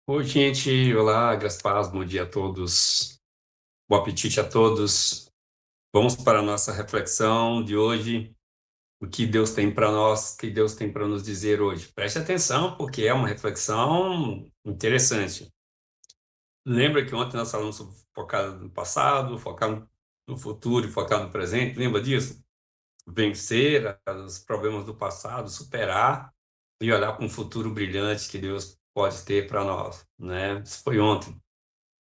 Oi, gente. Olá, graças a paz, bom dia a todos. Bom apetite a todos. Vamos para a nossa reflexão de hoje. O que Deus tem para nós, o que Deus tem para nos dizer hoje. Preste atenção, porque é uma reflexão interessante. Lembra que ontem nós falamos sobre focar no passado, focar no futuro e focar no presente? Lembra disso? Vencer os problemas do passado, superar e olhar para um futuro brilhante que Deus pode ter para nós, né? Isso foi ontem.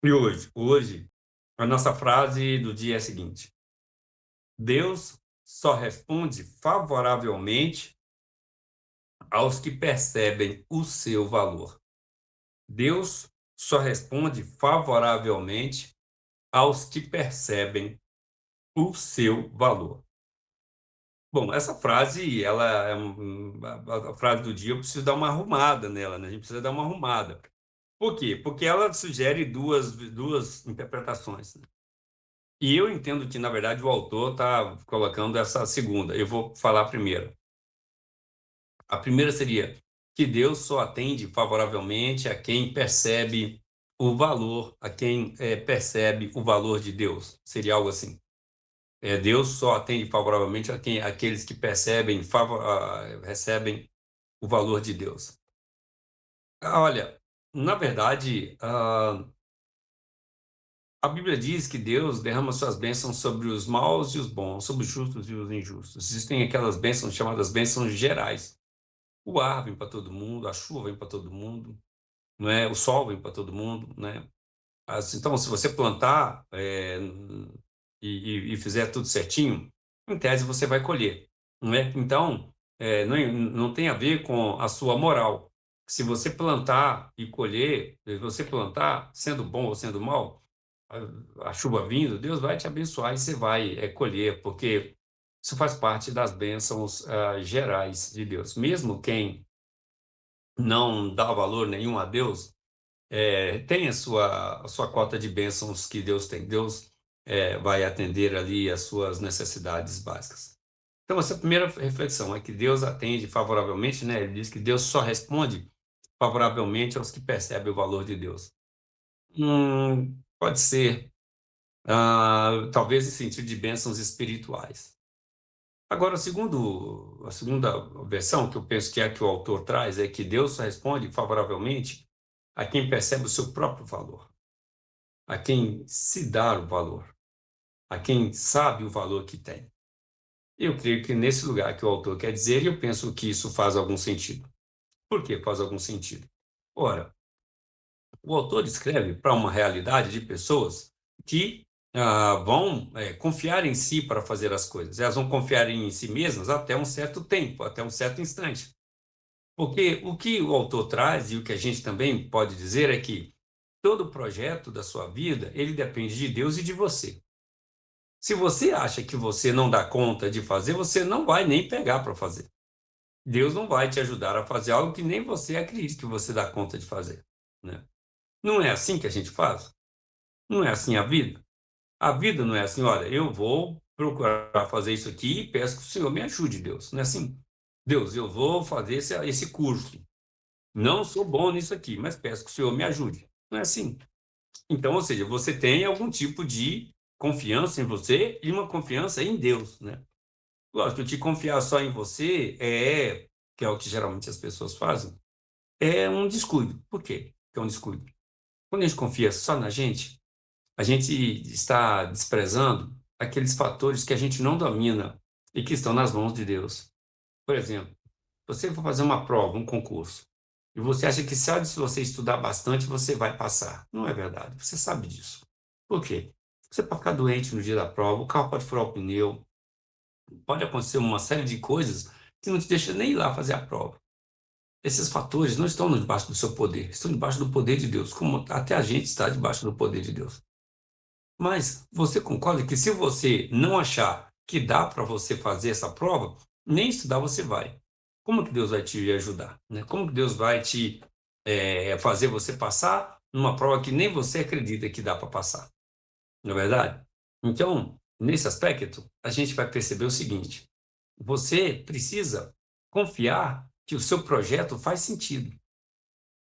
E hoje? Hoje, a nossa frase do dia é a seguinte: Deus só responde favoravelmente aos que percebem o seu valor. Deus só responde favoravelmente aos que percebem o seu valor. Bom, essa frase, ela é a frase do dia, eu preciso dar uma arrumada nela, né? A gente precisa dar uma arrumada. Por quê? Porque ela sugere duas interpretações, né? E eu entendo que, na verdade, o autor está colocando essa segunda. Eu vou falar primeiro. A primeira seria que Deus só atende favoravelmente a quem percebe o valor, a quem percebe o valor de Deus. Seria algo assim. Deus só atende favoravelmente a quem, aqueles que percebem, recebem o valor de Deus. Olha, na verdade, a Bíblia diz que Deus derrama suas bênçãos sobre os maus e os bons, sobre os justos e os injustos. Existem aquelas bênçãos chamadas bênçãos gerais. O ar vem para todo mundo, a chuva vem para todo mundo, não é? O sol vem para todo mundo, né? Então, se você plantar e fizer tudo certinho, em tese você vai colher, não é? Então, não tem a ver com a sua moral. Se você plantar e colher, se você plantar sendo bom ou sendo mal, a chuva vindo, Deus vai te abençoar e você vai colher, porque isso faz parte das bênçãos gerais de Deus. Mesmo quem não dá valor nenhum a Deus, tem a sua cota de bênçãos que Deus tem. Deus vai atender ali as suas necessidades básicas. Então, essa primeira reflexão é que Deus atende favoravelmente, né? Ele diz que Deus só responde favoravelmente aos que percebem o valor de Deus. Pode ser, talvez em sentido de bênçãos espirituais. Agora, a segunda versão, que eu penso que é a que o autor traz, é que Deus só responde favoravelmente a quem percebe o seu próprio valor, a quem se dá o valor, a quem sabe o valor que tem. Eu creio que nesse lugar que o autor quer dizer, eu penso que isso faz algum sentido. Por que faz algum sentido? Ora, o autor escreve para uma realidade de pessoas que vão confiar em si para fazer as coisas. Elas vão confiar em si mesmas até um certo tempo, até um certo instante. Porque o que o autor traz e o que a gente também pode dizer é que todo projeto da sua vida, ele depende de Deus e de você. Se você acha que você não dá conta de fazer, você não vai nem pegar para fazer. Deus não vai te ajudar a fazer algo que nem você acredita que você dá conta de fazer, né? Não é assim que a gente faz? Não é assim a vida? A vida não é assim, olha, eu vou procurar fazer isso aqui e peço que o Senhor me ajude, Deus. Não é assim? Deus, eu vou fazer esse curso. Não sou bom nisso aqui, mas peço que o Senhor me ajude. Não é assim. Então, ou seja, você tem algum tipo de confiança em você e uma confiança em Deus, né? Lógico, te confiar só em você que é o que geralmente as pessoas fazem, é um descuido. Por quê que é um descuido? Quando a gente confia só na gente, a gente está desprezando aqueles fatores que a gente não domina e que estão nas mãos de Deus. Por exemplo, você for fazer uma prova, um concurso, e você acha que só se você estudar bastante você vai passar. Não é verdade, você sabe disso. Por quê? Você pode ficar doente no dia da prova, o carro pode furar o pneu, pode acontecer uma série de coisas que não te deixa nem ir lá fazer a prova. Esses fatores não estão debaixo do seu poder, estão debaixo do poder de Deus, como até a gente está debaixo do poder de Deus. Mas você concorda que se você não achar que dá para você fazer essa prova, nem estudar você vai. Como que Deus vai te ajudar, né? Como que Deus vai te fazer você passar numa prova que nem você acredita que dá para passar? Não é verdade? Então, nesse aspecto, a gente vai perceber o seguinte: você precisa confiar que o seu projeto faz sentido.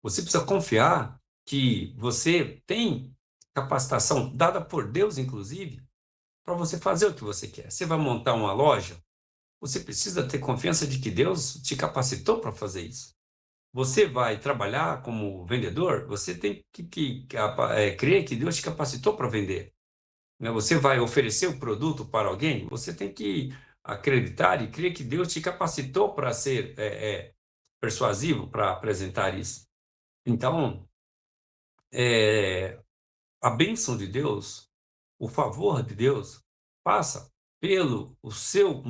Você precisa confiar que você tem capacitação dada por Deus, inclusive, para você fazer o que você quer. Você vai montar uma loja, você precisa ter confiança de que Deus te capacitou para fazer isso. Você vai trabalhar como vendedor, você tem que crer que Deus te capacitou para vender, né? Você vai oferecer o produto para alguém, você tem que acreditar e crer que Deus te capacitou para ser persuasivo, para apresentar isso. Então, é, a bênção de Deus, o favor de Deus, passa pelo o seu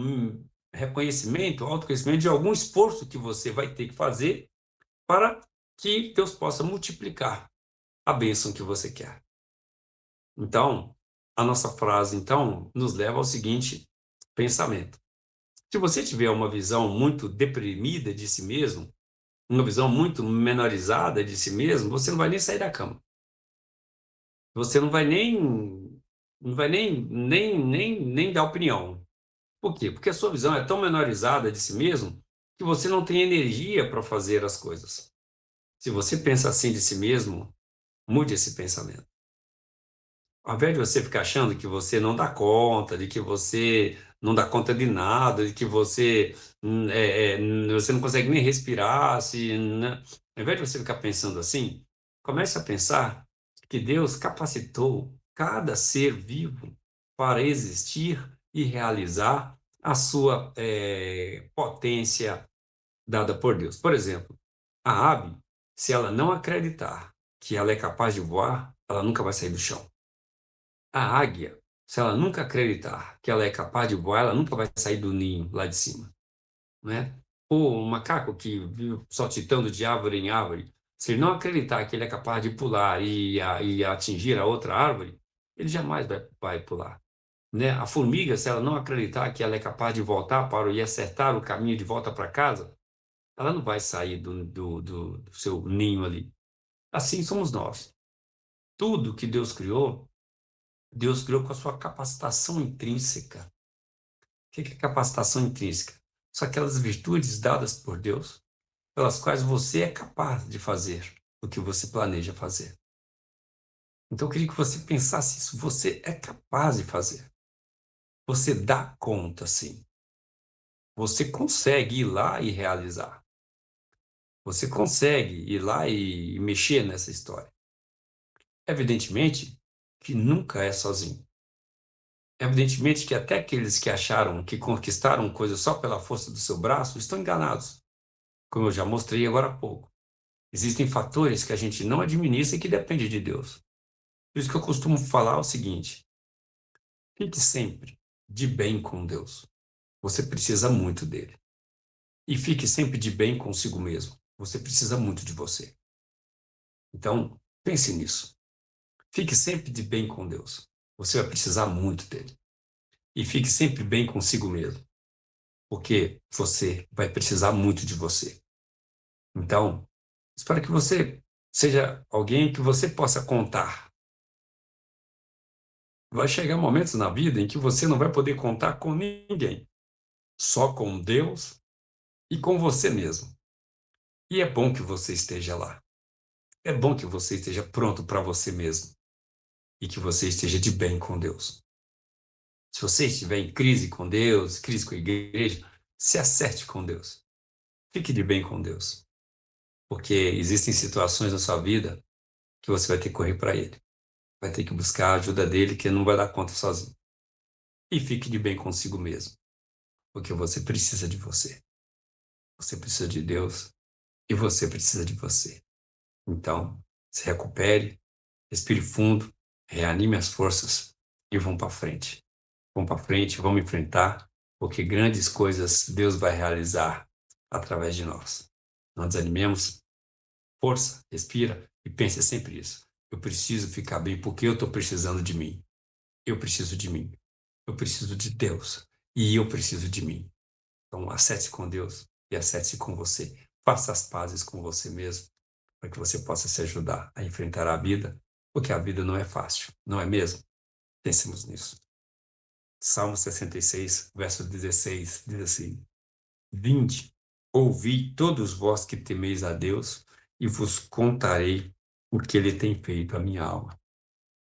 reconhecimento, autoconhecimento de algum esforço que você vai ter que fazer para que Deus possa multiplicar a bênção que você quer. Então, a nossa frase, então, nos leva ao seguinte pensamento. Se você tiver uma visão muito deprimida de si mesmo, uma visão muito menorizada de si mesmo, você não vai nem sair da cama. Você não vai nem dar opinião. Por quê? Porque a sua visão é tão menorizada de si mesmo que você não tem energia para fazer as coisas. Se você pensa assim de si mesmo, mude esse pensamento. Ao invés de você ficar achando que você não dá conta, de que você não dá conta de nada, de que você não consegue nem respirar, né? Ao invés de você ficar pensando assim, comece a pensar que Deus capacitou cada ser vivo para existir e realizar a sua potência dada por Deus. Por exemplo, a ave, se ela não acreditar que ela é capaz de voar, ela nunca vai sair do chão. A águia, se ela nunca acreditar que ela é capaz de voar, ela nunca vai sair do ninho lá de cima, né? O macaco que vive saltitando de árvore em árvore, se ele não acreditar que ele é capaz de pular e atingir a outra árvore, ele jamais vai pular, né? A formiga, se ela não acreditar que ela é capaz de voltar para e acertar o caminho de volta para casa, ela não vai sair do seu ninho ali. Assim somos nós. Tudo que Deus criou com a sua capacitação intrínseca. O que é capacitação intrínseca? São aquelas virtudes dadas por Deus, pelas quais você é capaz de fazer o que você planeja fazer. Então, eu queria que você pensasse isso. Você é capaz de fazer. Você dá conta, sim. Você consegue ir lá e realizar. Você consegue ir lá e mexer nessa história. Evidentemente que nunca é sozinho. Evidentemente que até aqueles que acharam que conquistaram coisas só pela força do seu braço estão enganados, como eu já mostrei agora há pouco. Existem fatores que a gente não administra e que dependem de Deus. Por isso que eu costumo falar o seguinte: fique sempre de bem com Deus. Você precisa muito dele. E fique sempre de bem consigo mesmo. Você precisa muito de você. Então, pense nisso. Fique sempre de bem com Deus. Você vai precisar muito dele. E fique sempre bem consigo mesmo, porque você vai precisar muito de você. Então, espero que você seja alguém que você possa contar. Vai chegar momentos na vida em que você não vai poder contar com ninguém, só com Deus e com você mesmo. E é bom que você esteja lá. É bom que você esteja pronto para você mesmo e que você esteja de bem com Deus. Se você estiver em crise com Deus, crise com a igreja, se acerte com Deus. Fique de bem com Deus. Porque existem situações na sua vida que você vai ter que correr para Ele. Vai ter que buscar a ajuda dele, que não vai dar conta sozinho. E fique de bem consigo mesmo. Porque você precisa de você. Você precisa de Deus e você precisa de você. Então, se recupere, respire fundo, reanime as forças e vamos para frente. Vamos para frente, vamos enfrentar, porque grandes coisas Deus vai realizar através de nós. Não desanimemos, força, respira e pense sempre isso. Eu preciso ficar bem porque eu estou precisando de mim. Eu preciso de mim. Eu preciso de Deus. E eu preciso de mim. Então, acerte-se com Deus e acerte-se com você. Faça as pazes com você mesmo, para que você possa se ajudar a enfrentar a vida, porque a vida não é fácil, não é mesmo? Pensemos nisso. Salmo 66, verso 16, diz assim: Vinde, ouvi todos vós que temeis a Deus, e vos contarei o que ele tem feito à minha alma.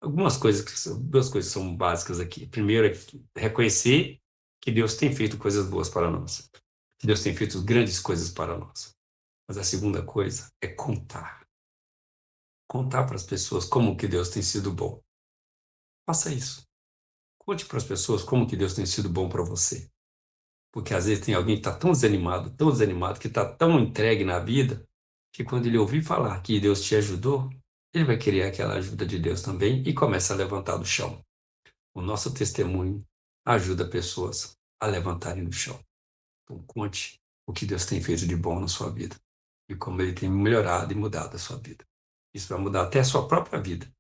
Algumas coisas, duas coisas são básicas aqui. Primeiro é reconhecer que Deus tem feito coisas boas para nós. Que Deus tem feito grandes coisas para nós. Mas a segunda coisa é contar. Contar para as pessoas como que Deus tem sido bom. Faça isso. Conte para as pessoas como que Deus tem sido bom para você. Porque às vezes tem alguém que está tão desanimado, que está tão entregue na vida, que quando ele ouvir falar que Deus te ajudou, ele vai querer aquela ajuda de Deus também e começa a levantar do chão. O nosso testemunho ajuda pessoas a levantarem do chão. Então conte o que Deus tem feito de bom na sua vida e como ele tem melhorado e mudado a sua vida. Isso vai mudar até a sua própria vida.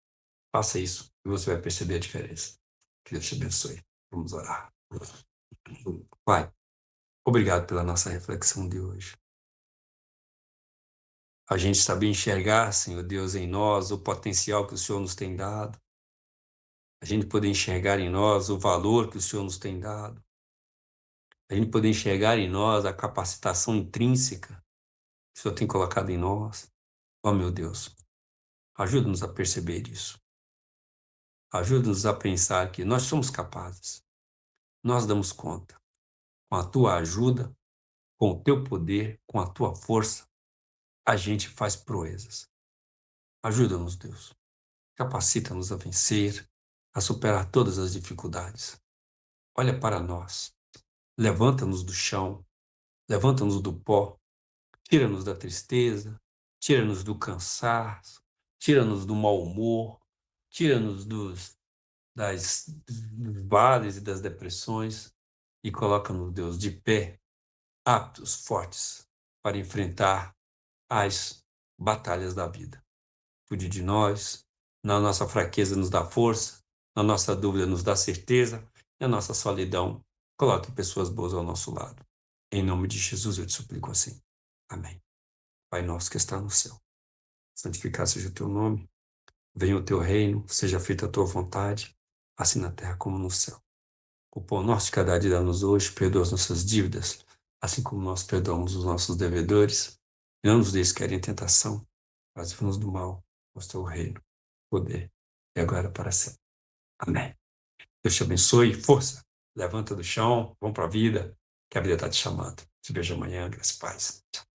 Faça isso e você vai perceber a diferença. Que Deus te abençoe. Vamos orar. Pai, obrigado pela nossa reflexão de hoje. A gente saber enxergar, Senhor Deus, em nós o potencial que o Senhor nos tem dado. A gente poder enxergar em nós o valor que o Senhor nos tem dado. A gente poder enxergar em nós a capacitação intrínseca que o Senhor tem colocado em nós. Oh, meu Deus, ajuda-nos a perceber isso. Ajuda-nos a pensar que nós somos capazes. Nós damos conta. Com a tua ajuda, com o teu poder, com a tua força, a gente faz proezas. Ajuda-nos, Deus. Capacita-nos a vencer, a superar todas as dificuldades. Olha para nós. Levanta-nos do chão, levanta-nos do pó, tira-nos da tristeza, tira-nos do cansaço, tira-nos do mau humor, tira-nos dos vales e das depressões e coloca-nos, Deus, de pé, aptos, fortes, para enfrentar as batalhas da vida. Cuide de nós, na nossa fraqueza nos dá força, na nossa dúvida nos dá certeza, na nossa solidão, coloque pessoas boas ao nosso lado. Em nome de Jesus eu te suplico assim. Amém. Pai nosso que está no céu, santificado seja o teu nome, venha o teu reino, seja feita a tua vontade, assim na terra como no céu. O pão nosso de cada dia dá-nos hoje, perdoa as nossas dívidas, assim como nós perdoamos os nossos devedores. Não nos deixes cair em tentação, mas livra-nos do mal, pois teu reino, poder e agora para sempre. Amém. Deus te abençoe, força, levanta do chão, vamos para a vida, que a vida está te chamando. Te vejo amanhã, graças e paz. Tchau.